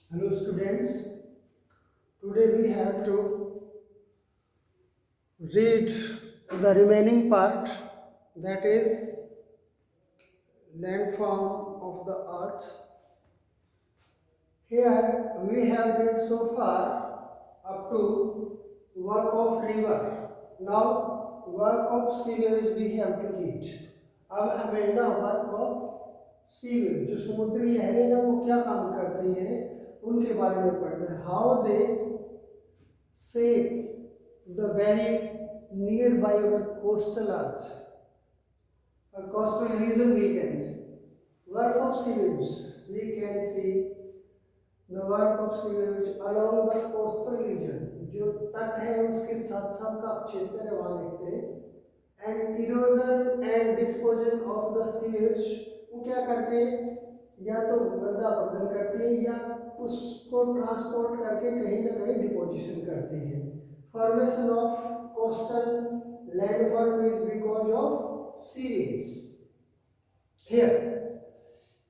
Hello students, today we have to read the remaining part, that is landform of the earth. Here we have read so far up to work of river. Now work of sea waves we have to read. अब हमें ना work of C wave, जो समुद्री लहरें ना वो क्या काम करती हैं उनके बारे में पढ़ना है. How they shape the very nearby our coastal earth, a coastal region we can see. Work of sea waves, we can see the work of sea waves along the coastal region, जो तट है उसके साथ साथ का क्षेत्र है वहाँ देखते हैं. And erosion and deposition of the sea waves, वो क्या करते हैं, या तो मृदा अपरदन करती है या उसको ट्रांसपोर्ट करके कहीं ना कहीं डिपोजिशन करती है. Formation of coastal landform is because of sea waves. Here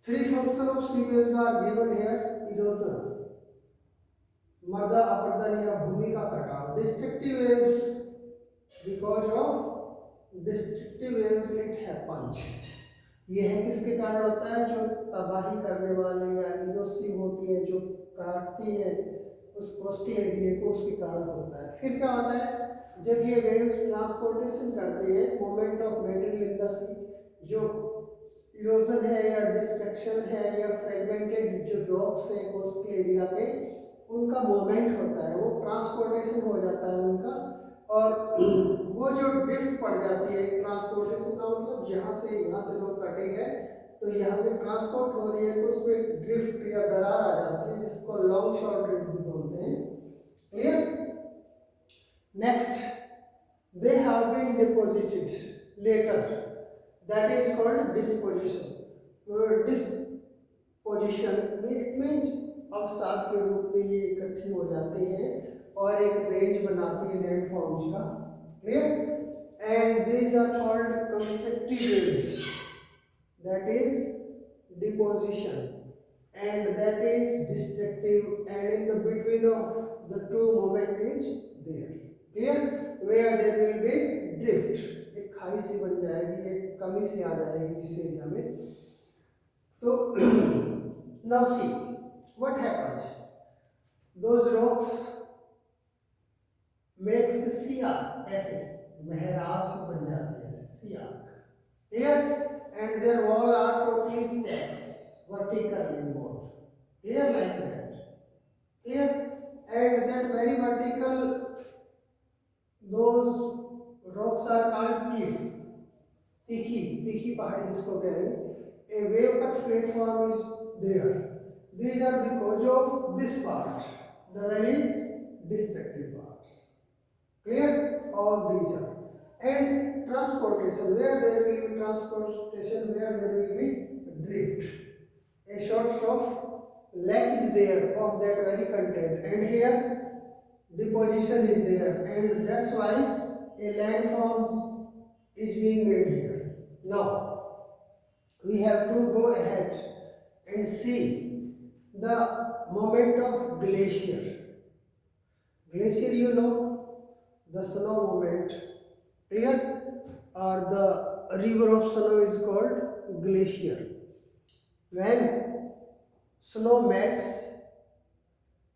three function of sea waves are given here. Erosion, मृदा अपरदन या भूमि का कटाव. Destructive waves, because of destructive waves it happens. ये है किसके कारण होता है, जो तबाही करने वाले या इरोसिव होती है, जो काटती है उस कोस्टल एरिया को, उसके कारण होता है. फिर क्या होता है, जब ये वेव्स ट्रांसपोर्टेशन करते हैं, moment of material in the sea, जो इरोजन है या डिस्ट्रक्शन है या फ्रेगमेंटेड जो रॉक्स है कोस्टल एरिया पे, उनका मोमेंट होता है, वो ट्रांसपोर्टेशन हो जाता है उनका, और वो जो ड्रिफ्ट पड़ जाती है. ट्रांसपोर्टेशन का मतलब यहाँ से लोग कटे हैं तो यहाँ से ट्रांसपोर्ट हो रही है तो उसमें ड्रिफ्ट या दरार आ जाती है, जिसको लॉन्ग शॉर्ट ड्रिफ्ट भी बोलते हैं. Clear. Next, they have been deposited later, that is called disposition. Disposition it means अवसाद के रूप में ये इकट्ठी हो जाती है और एक रेंज बनाती है लैंडफॉर्म्स का. Clear. And these are called constructive waves, that is deposition, and that is destructive, and in the between of the two moment is there. Clear. where there will be drift, एक खाई सी बन जाएगी, एक कमी सी आ जाएगी जिस area में. तो now see what happens, those rocks makes Siya, ऐसे मेहराब से बन जाती है, ऐसे Siya. Clear. And their wall are totally stacks, vertically more. Clear, like that. Clear. And that very vertical, those rocks are called cliff. तीखी पहाड़ी जिसको कहेंगे. A wave cut platform is there. These are because of this part, the very destructive parts. Clear. All these are. And transportation, where there will be transportation, where there will be drift, a sort of lack is there of that very content, and here deposition is there, and that's why a landforms is being made here. Now we have to go ahead and see the moment of glacier. Glacier, you know, the snow moment. Clear. Or the river of snow is called glacier. When snow melts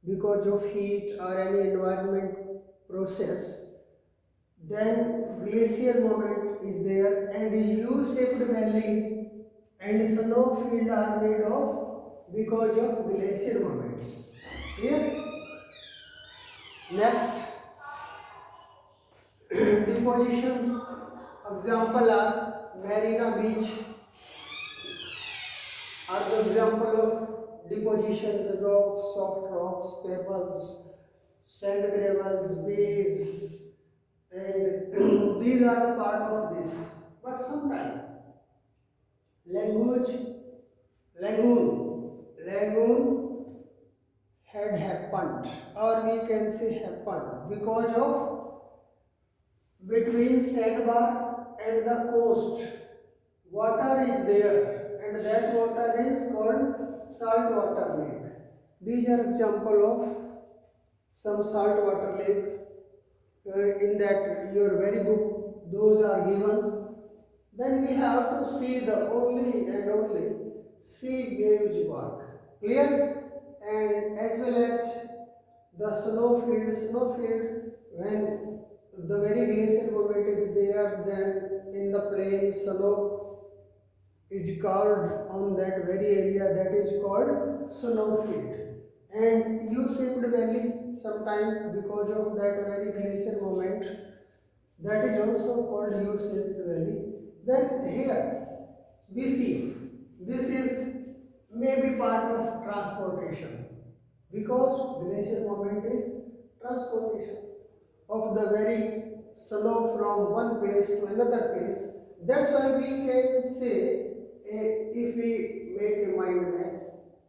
because of heat or any environment process, then glacier moment is there, and U-shaped valley and snow field are made of because of glacier moments. Clear. Next, deposition example are Marina Beach are the example of depositions, rocks, soft rocks, pebbles, sand gravels, bays, and these are the part of this. But sometimes lagoon had happened, or we can say happened, because of between sandbar and the coast water is there, and that water is called saltwater lake. These are example of some saltwater lake. In that your very book, those are given. Then we have to see the only and only sea waves work. Clear? And as well as the snow field, when the very glacial movement is there, then in the plain snow is carved on that very area, that is called snow field. And U-shaped valley, sometime because of that very glacial movement, that is also called U-shaped valley. Then here we see this is maybe part of transportation, because glacial movement is transportation of the very snow from one place to another place. That's why we can say, if we make a mind map,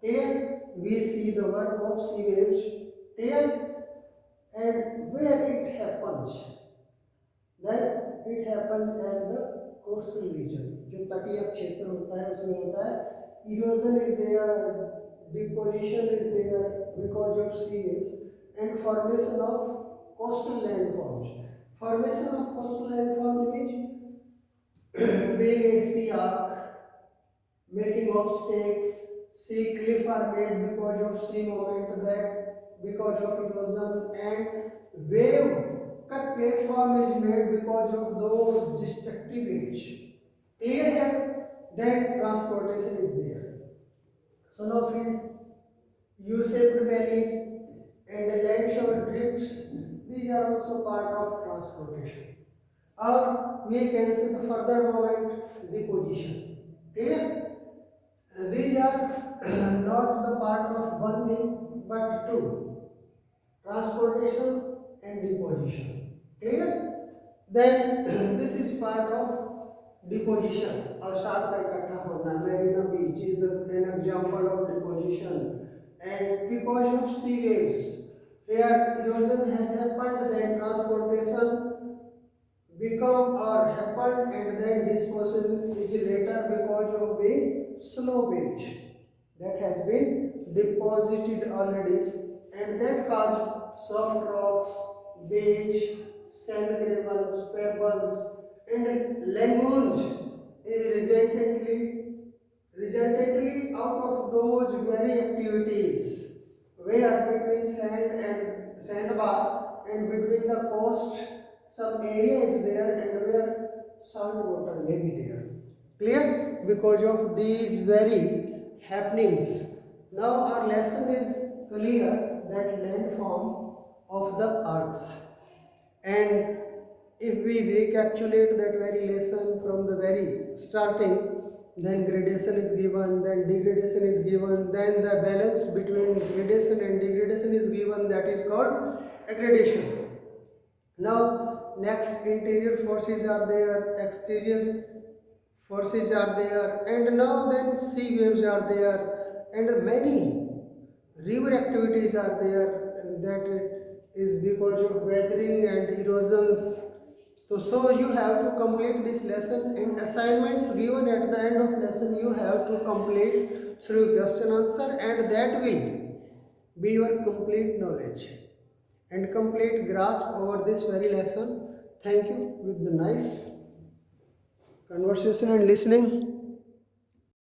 here we see the work of sea waves, here, and where it happens, then it happens at the coastal region. जो तटीय क्षेत्र होता है उसमें होता है erosion is there, deposition is there because of sea waves, and formation of coastal landforms. Formation of coastal landforms means being a sea arc, making of stakes, sea cliff are made because of sea movement, that because of erosion, and wave cut platform is made because of those destructive waves. Clear here? Then transportation is there. Snowfield, U-shaped valley, and the landshore drifts, these are also part of transportation. Or we can see the further moment, deposition. Clear? These are not the part of one thing but two, transportation and deposition. Clear? Then this is part of deposition, और साथ का इकट्ठा होना. Marina Beach is an example of deposition, and because of sea waves, where erosion has happened, then transportation become or happened, and then disposition is later because of being snow waves that has been deposited already, and that cause soft rocks, beach, sand gravels, pebbles, and lagoons is resultantly out of those very activities, where between sand and sandbar and between the coast some area is there, and where salt water may be there. Clear? Because of these very happenings, now our lesson is clear, that landform of the earth. And if we recapitulate that very lesson from the very starting, then gradation is given, then degradation is given, then the balance between gradation and degradation is given, that is called aggradation. Now next, interior forces are there, exterior forces are there, and now then sea waves are there, and many river activities are there, that is because of weathering and erosions. So you have to complete this lesson, and assignments given at the end of lesson you have to complete through question answer, and that will be your complete knowledge and complete grasp over this very lesson. Thank you with the nice conversation and listening.